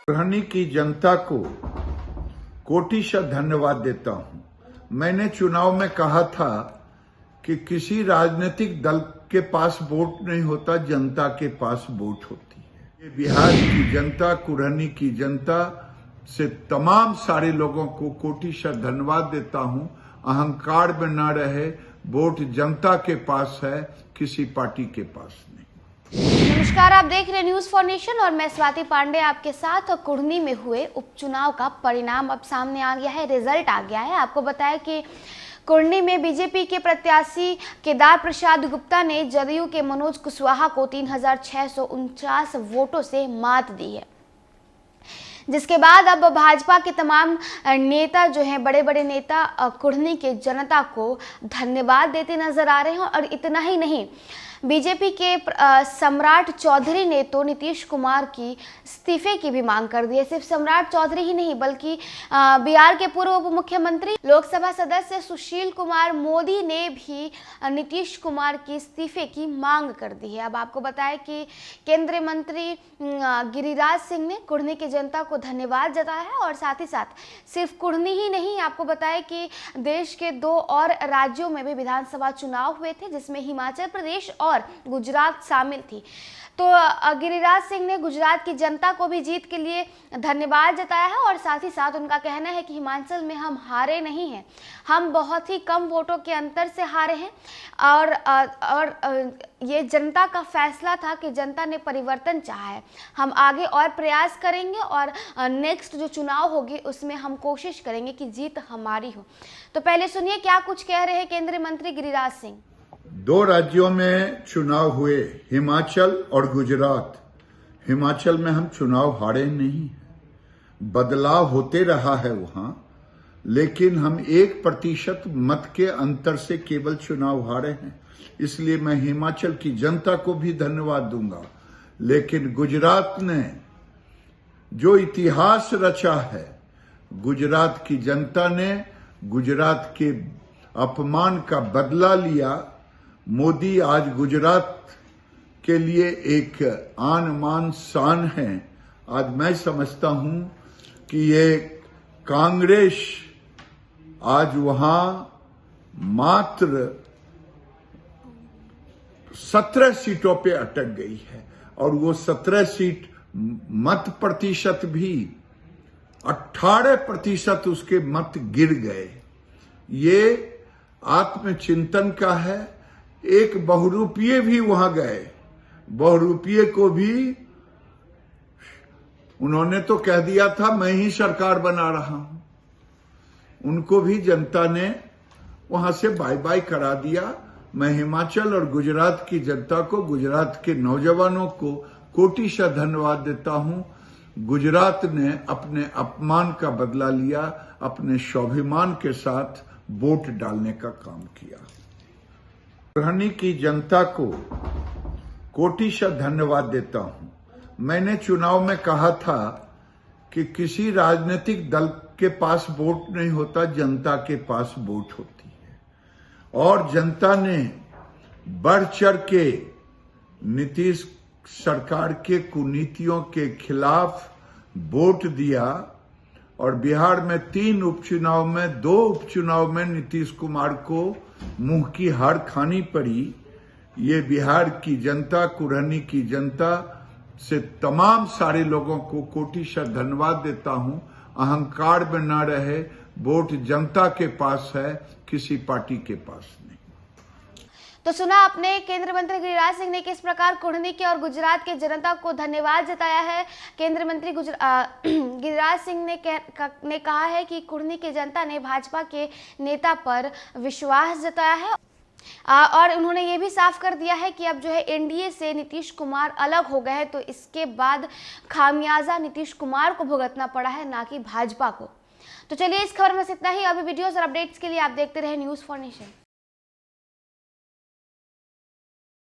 कुरहनी की जनता को कोटिशः धन्यवाद देता हूं। मैंने चुनाव में कहा था कि किसी राजनीतिक दल के पास वोट नहीं होता, जनता के पास वोट होती है। ये बिहार की जनता, कुरहनी की जनता से तमाम सारे लोगों को कोटिशः धन्यवाद देता हूं। अहंकार में न रहे, वोट जनता के पास है, किसी पार्टी के पास नहीं। नमस्कार, आप देख रहे हैं न्यूज फॉर नेशन और मैं स्वाति पांडे आपके साथ। कुरहनी में हुए उपचुनाव का परिणाम अब सामने आ गया है, रिजल्ट आ गया है। आपको बताया कि कुरहनी में बीजेपी के प्रत्याशी केदार प्रसाद गुप्ता ने जदयू के मनोज कुशवाहा को 3649 वोटों से मात दी है, जिसके बाद अब भाजपा के तमाम नेता जो हैं, बड़े बड़े नेता कुरहनी के जनता को धन्यवाद देते नजर आ रहे हैं। और इतना ही नहीं, बीजेपी के सम्राट चौधरी ने तो नीतीश कुमार की इस्तीफे की भी मांग कर दी है। सिर्फ सम्राट चौधरी ही नहीं, बल्कि बिहार के पूर्व उप मुख्यमंत्री लोकसभा सदस्य सुशील कुमार मोदी ने भी नीतीश कुमार की इस्तीफे की मांग कर दी है। अब आपको बताएं कि केंद्रीय मंत्री गिरिराज सिंह ने कुरहनी की जनता को धन्यवाद जताया है। और साथ ही साथ सिर्फ कुरहनी ही नहीं, आपको बताएं कि देश के 2 और राज्यों में भी विधानसभा चुनाव हुए थे, जिसमें हिमाचल प्रदेश और गुजरात शामिल थी। तो गिरिराज सिंह ने गुजरात की जनता को भी जीत के लिए धन्यवाद जताया है। और साथ ही साथ उनका कहना है कि हिमाचल में हम हारे नहीं हैं, हम बहुत ही कम वोटों के अंतर से हारे हैं। और ये जनता का फैसला था कि जनता ने परिवर्तन चाहा है। हम आगे और प्रयास करेंगे और नेक्स्ट जो चुनाव होगी उसमें हम कोशिश करेंगे कि जीत हमारी हो। तो पहले सुनिए क्या कुछ कह रहे हैं केंद्रीय मंत्री गिरिराज सिंह। 2 राज्यों में चुनाव हुए, हिमाचल और गुजरात। हिमाचल में हम चुनाव हारे नहीं, बदलाव होते रहा है वहां, लेकिन हम 1% मत के अंतर से केवल चुनाव हारे हैं। इसलिए मैं हिमाचल की जनता को भी धन्यवाद दूंगा। लेकिन गुजरात ने जो इतिहास रचा है, गुजरात की जनता ने गुजरात के अपमान का बदला लिया। मोदी आज गुजरात के लिए एक आन मान शान है। आज मैं समझता हूं कि ये कांग्रेस आज वहां मात्र 17 सीटों पे अटक गई है। और वो 17 सीट मत प्रतिशत भी 18% उसके मत गिर गए। ये आत्मचिंतन का है। एक बहुरूपीय भी वहां गए, बहुरूपीय को भी उन्होंने तो कह दिया था मैं ही सरकार बना रहा हूं। उनको भी जनता ने वहां से बाय बाय करा दिया। मैं हिमाचल और गुजरात की जनता को, गुजरात के नौजवानों को कोटिशः धन्यवाद देता हूं। गुजरात ने अपने अपमान का बदला लिया, अपने स्वाभिमान के साथ वोट डालने का काम किया। कुरहनी की जनता को कोटिशः धन्यवाद देता हूं। मैंने चुनाव में कहा था कि किसी राजनीतिक दल के पास वोट नहीं होता, जनता के पास वोट होती है। और जनता ने बढ़ चढ़ के नीतीश सरकार के कुनीतियों के खिलाफ वोट दिया। और बिहार में 3 उपचुनाव में, 2 उपचुनाव में नीतीश कुमार को मुंह की हार खानी पड़ी। ये बिहार की जनता, कुरहनी की जनता से तमाम सारे लोगों को कोटिशः धन्यवाद देता हूं। अहंकार में न रहे, वोट जनता के पास है, किसी पार्टी के पास नहीं। तो सुना आपने केंद्रीय मंत्री गिरिराज सिंह ने किस प्रकार कुरहनी के और गुजरात के जनता को धन्यवाद जताया है। केंद्रीय मंत्री गिरिराज सिंह ने कहा है कि कुरहनी की जनता ने भाजपा के नेता पर विश्वास जताया है। और उन्होंने ये भी साफ कर दिया है कि अब जो है एनडीए से नीतीश कुमार अलग हो गए हैं, तो इसके बाद खामियाजा नीतीश कुमार को भुगतना पड़ा है, ना कि भाजपा को। तो चलिए, इस खबर में इतना ही। अभी वीडियोस और अपडेट्स के लिए आप देखते रहे न्यूज फॉर नेशन।